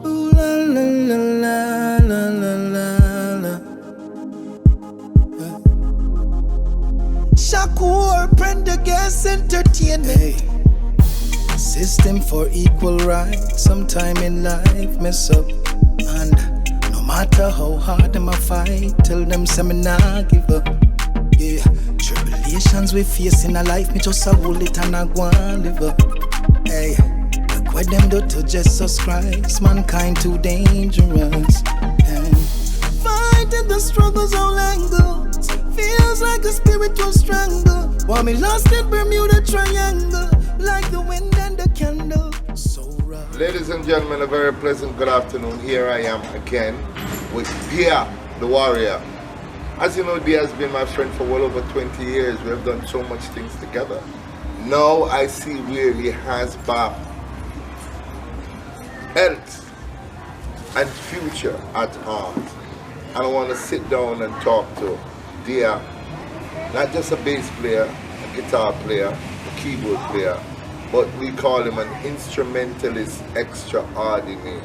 Ooh, la, la, la, la, la, la, la. Shakur, Prendergast Entertainment. Hey. System for equal rights. Sometime in life mess up. And no matter how hard them a fight, tell them say me nah give up. Yeah, tribulations we face in a life, me just a hold it and I go and live up. Hey, look what them do to Jesus Christ. Mankind too dangerous. Hey. Fighting the struggles all angles. Feels like a spiritual strangle. While me lost in Bermuda Triangle, like the wind and the candle. So rough. Ladies and gentlemen, a very pleasant good afternoon. Here I am again with Dia, the warrior. As you know, Dia has been my friend for well over 20 years. We have done so much things together. Now I see where he has Bob health and future at heart. And I want to sit down and talk to Dia, not just a bass player, a guitar player, a keyboard player, but we call him an instrumentalist extraordinaire.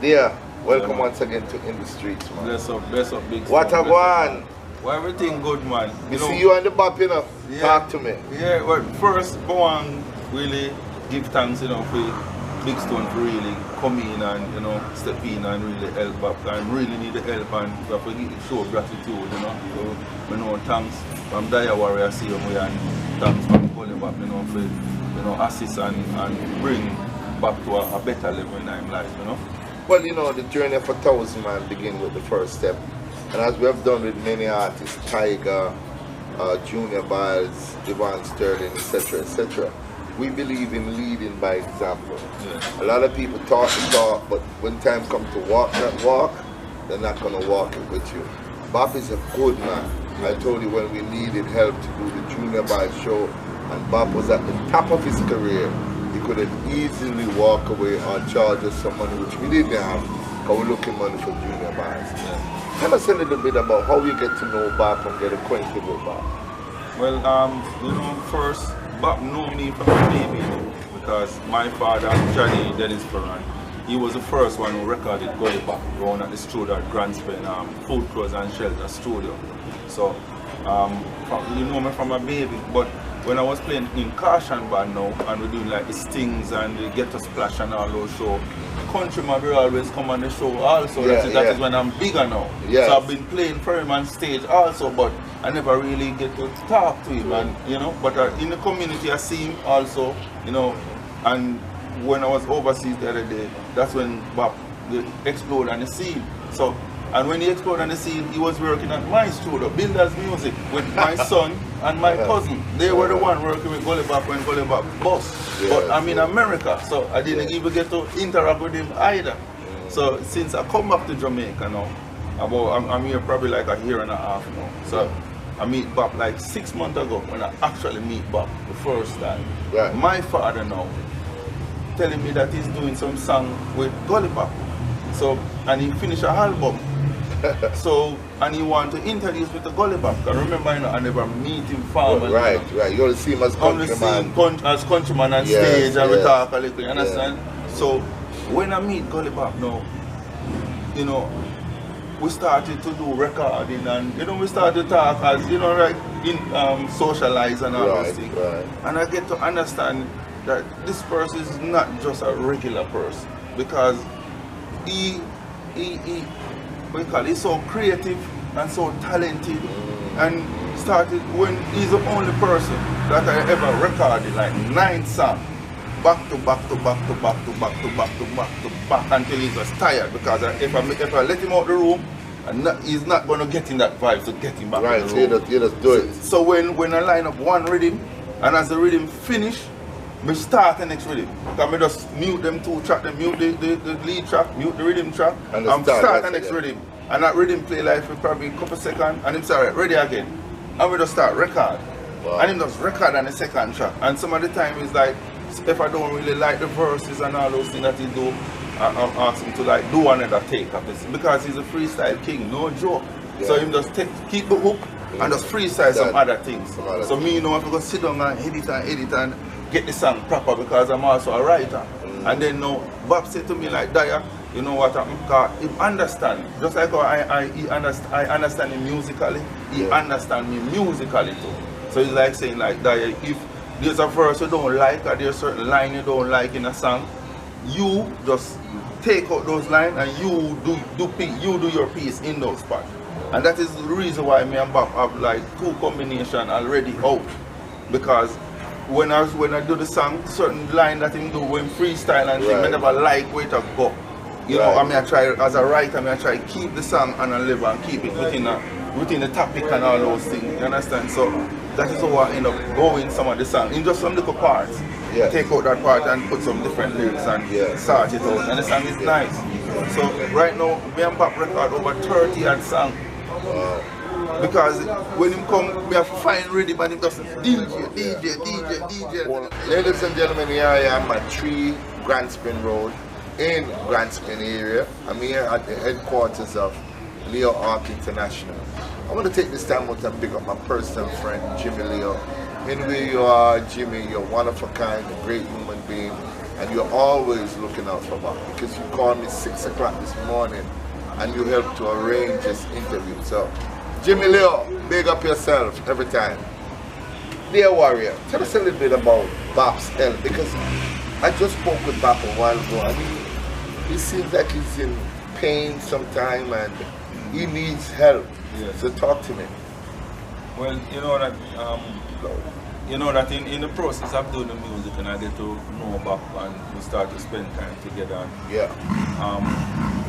Dia, welcome once again to In the Streets, man. Bless up, big What a one! Well, everything good, man. You see you on the bop, you know. Yeah, Talk to me. Yeah, well, first, I want really give thanks, you know, for Big Stone for really come in and, you know, step in and really help up. And really need the help and for show gratitude, you know. So, you know, thanks from Dia Warrior CMO and thanks from Gully, you know, for, you know, assist and bring back to a better level in our life, you know. Well, you know, the journey of 1,000 man begin with the first step. And as we have done with many artists, Tiger, Junior Biles, Devon Sterling, etc., we believe in leading by example. Yeah. A lot of people talk the talk, but when time comes to walk that walk, they're not going to walk it with you. Bob is a good man. I told you when we needed help to do the Junior Biles show, and Bob was at the top of his career, he could have easily walked away and charge us some money, which we didn't have, because we're looking money for Junior Biles. Yeah. Tell us a little bit about how you get to know Bob and get acquainted with Bob. Well, you know, first, Bob knew me from a baby, you know, because my father, Johnny Dennis Ferran, he was the first one who recorded Gully back around at the studio at Grand Spain, Food Clothes and Shelter Studio. So, you know me from a baby, but when I was playing in Caution Band now, and we're doing like the Stings and the Get a Splash and all those shows, Countryman will always come on the show also. Yeah, that is when I'm bigger now. Yes. So I've been playing for him on stage also, but I never really get to talk to him, and you know. But in the community, I see him also, you know. And when I was overseas the other day, that's when Bob exploded on the scene. So, and when he exploded on the scene, he was working at my studio, Builders Music, with my son and my cousin. They were the one working with Gully Bop when Gully Bop bust. Yeah, but I'm in America, so I didn't even get to interact with him either. So since I come back to Jamaica now, I'm here probably like a year and a half now. So I meet Bob like 6 months ago when I actually meet Bob the first time. Right. My father now telling me that he's doing some song with Gully Bop. So, and he finished an album. So, and he want to introduce me to Gully Bop. Because remember, you know, I never meet him formally. Right, you know. Right. You only see him as countryman. As countryman on stage and we talk a little, you understand? So, when I meet Gully Bop now, you know, we started to do recording and, you know, we started to talk as, you know, like, socialize and all those things. Right. And I get to understand that this person is not just a regular person, because he's so creative and so talented, and started when he's the only person that I ever recorded like 9 songs back to back until he was tired, because if I let him out the room, he's not going to get in that vibe to get him back in the room. So you just do it. So when I line up one rhythm, and as the rhythm finish, we start the next rhythm. Because I just mute them 2 tracks, mute the lead track, mute the rhythm track, and start the next rhythm. And that rhythm play like for probably a couple seconds, and him say, alright, ready again. And we just start record. Wow. And him just record on the second track. And some of the time is like, if I don't really like the verses and all those things that he do, I ask him to like do another take of this, because he's a freestyle king, no joke. So him just keep the hook and just freestyle some other things. So me, you know, I have to sit down and edit and get the song proper because I'm also a writer. And then now Bob said to me like, Daya, you know what, he understand. Just like how I understand him musically, he understand me musically too. So he's like saying like, Daya, if there's a verse you don't like or there's a certain line you don't like in a song, you just take out those lines and you do your piece in those spots. And that is the reason why me and Bob have like 2 combinations already out. Because when I do the song, certain line that him do when freestyle and thing, I never like where to go. You know, I mean, I try as a writer, I try to keep the song on a level and keep it within the topic and all those things. You understand? So that is how I end up going some of the song in just some little parts. Take out that part and put some different lyrics and start it out. And the song is nice. So right now, me and Bob record over 30 odd songs. Because when him come, we have to find ready, but him doesn't DJ. Well, ladies and gentlemen, here I am at 3 Grand Spin Road in Grand Spin area. I'm here at the headquarters of Leo Arc International. I want to take this time out and pick up my personal friend, Jimmy Leo. In where you are, Jimmy, you're one of a kind, a great human being, and you're always looking out for me because you called me 6 o'clock this morning and you helped to arrange this interview. So, Jimmy Leo, big up yourself every time. Dear Warrior, tell us a little bit about Bob's health, because I just spoke with Bob a while ago and he seems like he's in pain sometime and he needs help. So talk to me. Well, you know that in the process of doing the music and I get to know Bob and we start to spend time together.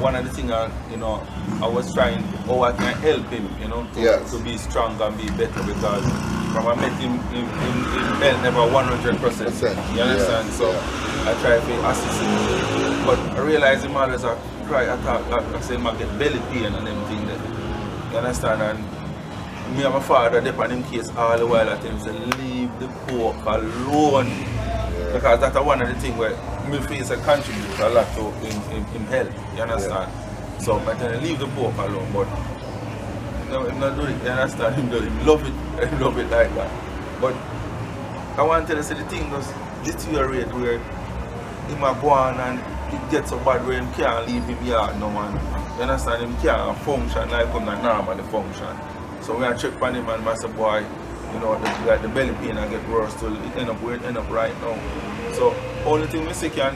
One of the things I was trying how I can help him, to be strong and be better, because from I met him never 100%. You understand? So I try to assist him. But I realize him always I say I get belly pain and everything there. You understand? And me and my father depend on him case all the while. I tell him to leave the pork alone. Because that's one of the things where me face a contribute a lot to him health. You understand? So I tell him leave the pork alone, but him not do it. You understand? Him love it like that. But I want to tell you, the thing does deteriorate where he might go on and it gets so bad where he can't leave him yard no man. You understand? Him can't function like him normally function. So when I check on him and I say, boy, the belly pain and get worse till it end up where it end up right now. So only thing we say what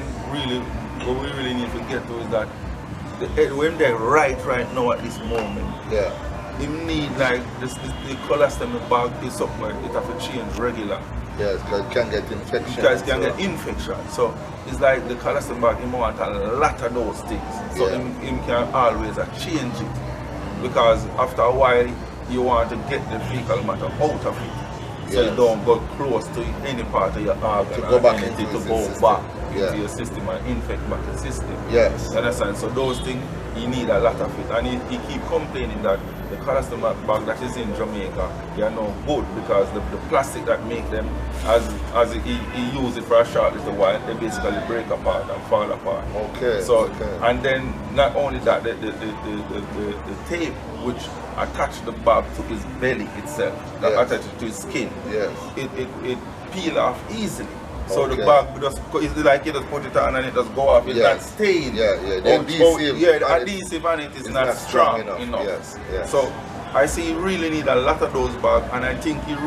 we really need to get to is that when they're right now at this moment, you need like the cholesterol bag is something it have to change regular. Yes, because it can get infection. Because it can get infection. So it's like the cholesterol bag, he want a lot of those things. So him can always change it. Because after a while you want to get the fecal matter out of it. So you don't go close to any part of your organ to go back into your system and infect back the system. Yes. You understand? So those things, you need a lot of it. And he keep complaining that the cholesterol bag that is in Jamaica, they are no good because the plastic that make them, as he use it for a short little while, they basically break apart and fall apart. Okay. So and then not only that, the tape which attach the bag to his belly itself, that attach it to his skin, it peel off easily. So the bag just, it's like you just put it on and it just go off, it's not stained. The adhesive on it is not strong enough. So I see you really need a lot of those bags, and I think you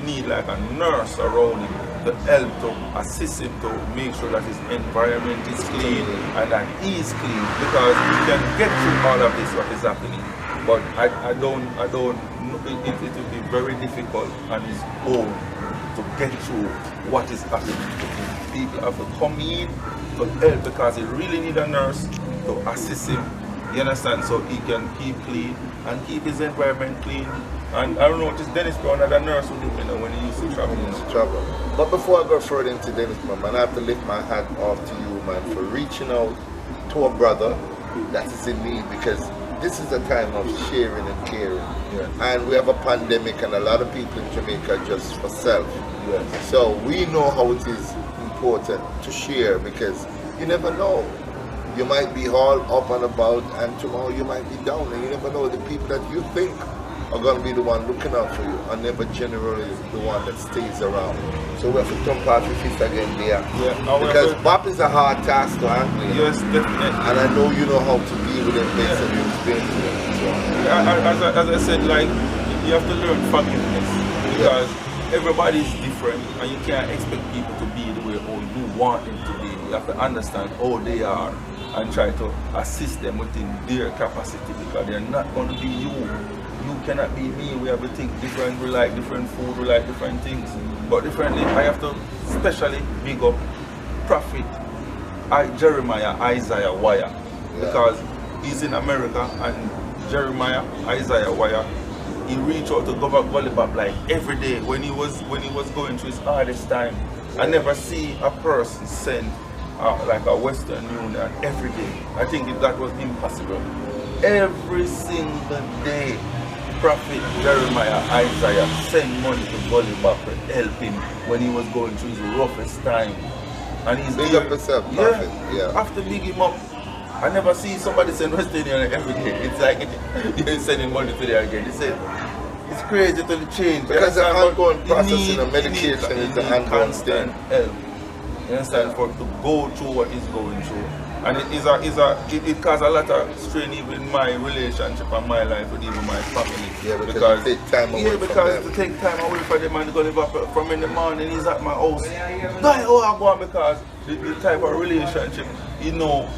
need like a nurse around him to help to assist him to make sure that his environment is clean and that he is clean, because he can get through all of this what is happening. But I don't it will be very difficult on his own to get through what is happening. People have to come in to help, because he really need a nurse to assist him. You understand? So he can keep clean and keep his environment clean. And I don't know, just Dennis Brown had a nurse with him, when he used to travel. But before I go further into Dennis Brown, man, I have to lift my hat off to you, man, for reaching out to a brother that is in need, because this is a time of sharing and caring. And we have a pandemic and a lot of people in Jamaica just for self. So we know how it is important to share, because you never know You might be all up and about, and tomorrow you might be down, and you never know. The people that you think are going to be the one looking out for you are never generally the one that stays around. So we have to thump out the fist again there. Yeah, because bop is a hard task to handle. Yes, definitely. And I know you know how to deal with it based on your experience with it. So. As I said, like, you have to learn forgiveness, because everybody is different, and you can't expect people to be the way you want them to be. You have to understand how they are and try to assist them within their capacity, because they're not going to be you. You cannot be me. We have to think different. We like different food. We like different things. But differently, I have to especially big up Prophet Jeremiah Isaiah Wire, because he's in America, and Jeremiah Isaiah Wire, he reached out to Governor Gully like every day when he was going through his hardest time. I never see a person send like a Western Union every day. I think that was impossible. Every single day, Prophet Jeremiah Isaiah sent money to Gully to help him when he was going through his roughest time. And he's big up yourself, Prophet. Yeah. After big him up, I never see somebody send Western Union every day. It's like you're sending money to there again. He said it's crazy to change. Because the ongoing process of medication is the ongoing constant help. You understand? For to go through what he's going through. And it caused a lot of strain even in my relationship and my life with even my family. Yeah, because you take time away from them. To take time away from them and go live up from in the morning, he's at my house. That's how I go on, because the type of relationship, you know,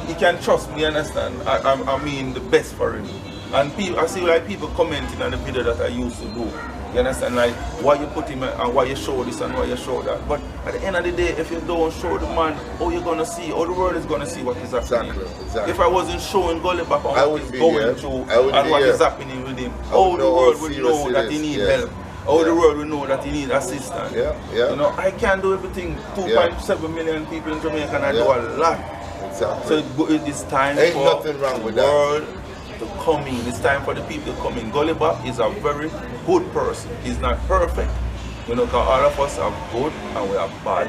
he can trust me, understand? I mean the best for him. And people, I see like people commenting on the video that I used to do. You understand, like why you put him and why you show this and why you show that. But at the end of the day, if you don't show the man, how you gonna see, how the world is gonna see what is happening. Exactly. If I wasn't showing Gully back on what he's going through and what is happening with him, how the world would know that he needs help. How the world will know that he needs assistance. You know, I can't do everything. 2.7 million people in Jamaica, and I do a lot. Exactly. So it's time Ain't for nothing wrong with the world that. to come in. It's time for the people to come in. Gully is a very good person. He's not perfect. You know, because all of us are good and we are bad.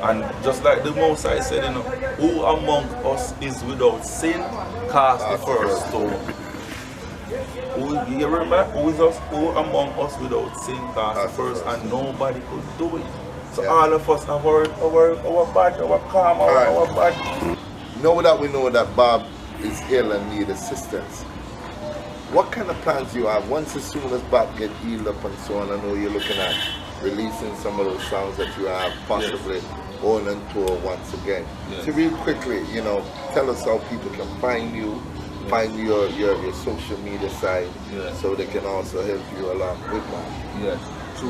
And just like the Most I said, you know, who among us is without sin, cast the first stone. You remember? Who among us without sin cast the first, and nobody could do it. So all of us have our bad, our calm, our bad. Know that we know that Bob is ill and need assistance. What kind of plans do you have once as soon as Bob get healed up and so on? I know you're looking at releasing some of those songs that you have, possibly going on tour once again. So real quickly, you know, tell us how people can find you, find your social media site, so they can also help you along with that. So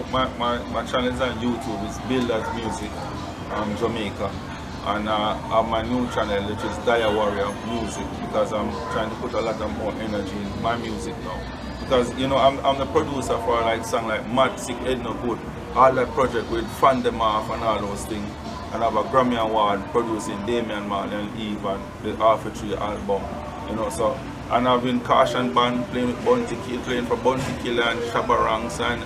my channel is on YouTube. It's Builders Music, Jamaica. And I have my new channel, which is Dire Warrior Music, because I'm trying to put a lot of more energy in my music now. Because, you know, I'm the producer for like song like Mad Sick, Edna Good, all that project with Fan Them Off and all those things. And I have a Grammy Award producing Damian Marley and Eve and the Alpha Tree album. You know, so, and I've been Caution Band playing with Bounty Kill, playing for Bounty Killer and Shabba Ranks and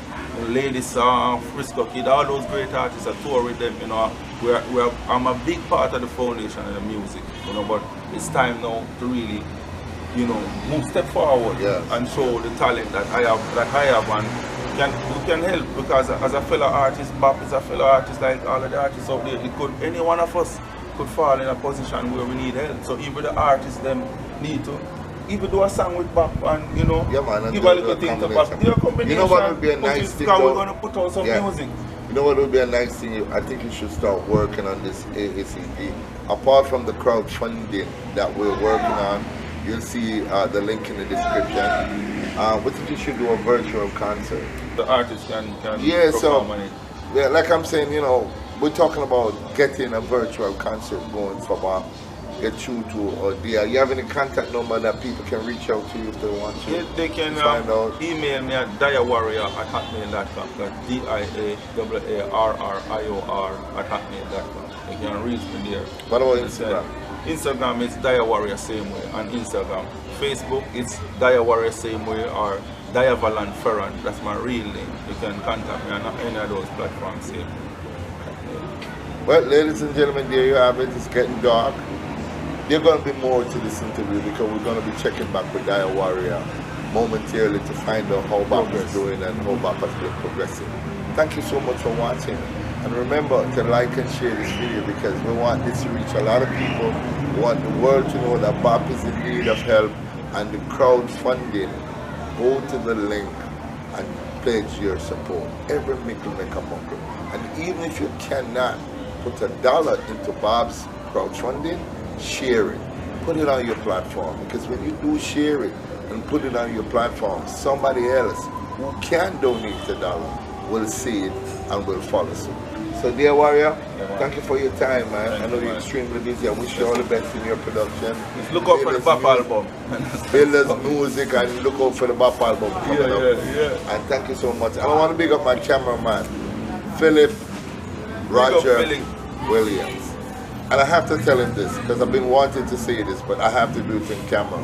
Lady Song, Frisco Kid, all those great artists. I tour with them, you know. I'm a big part of the foundation of the music, you know, but it's time now to really, you know, step forward and show the talent that I have and you can help, because as a fellow artist, Bop is a fellow artist like all of the artists out there. Any one of us could fall in a position where we need help. So even the artists them need to even do a song with Bop and, you know, give a little thing to Bop. You know what would be a nice thing though? We're going to put out some music. You know what would be a nice thing? I think you should start working on this AACD. Apart from the crowdfunding that we're working on, you'll see the link in the description. We think you should do a virtual concert. The artist can perform on it. Yeah, like I'm saying, you know, we're talking about getting a virtual concert going for Bob. Get you to, or do you have any contact number that people can reach out to you if they want to? Yeah, they can email me at diawarrior@hotmail.com. That's DIAWARRIOR@hotmail.com. They can reach me there. What about Instagram? Instagram is Dia Warrior same way on Instagram. Facebook it's Dia Warrior same way, or Diavalan Ferran. That's my real name. You can contact me on any of those platforms same way. Well, ladies and gentlemen, there you have it. It's getting dark. There's going to be more to this interview because we're going to be checking back with Dire Warrior momentarily to find out how Bap is doing and how Bap has been progressing. Thank you so much for watching. And remember to like and share this video because we want this to reach a lot of people. We want the world to know that Bap is in need of help and the crowdfunding. Go to the link and pledge your support. Every nickel make a buckle. And even if you cannot put $1 into Bob's crowdfunding, share it. Put it on your platform because when you do share it and put it on your platform, somebody else who can donate $1 will see it and will follow suit. So dear Warrior, thank you for your time, man. I know you're extremely busy. I wish you all the best in your production. Just look out for the Bap album. Builders music and look out for the Bap album coming up. And thank you so much. And I want to big up my cameraman, Philip Roger Williams. And I have to tell him this because I've been wanting to say this, but I have to do it in camera.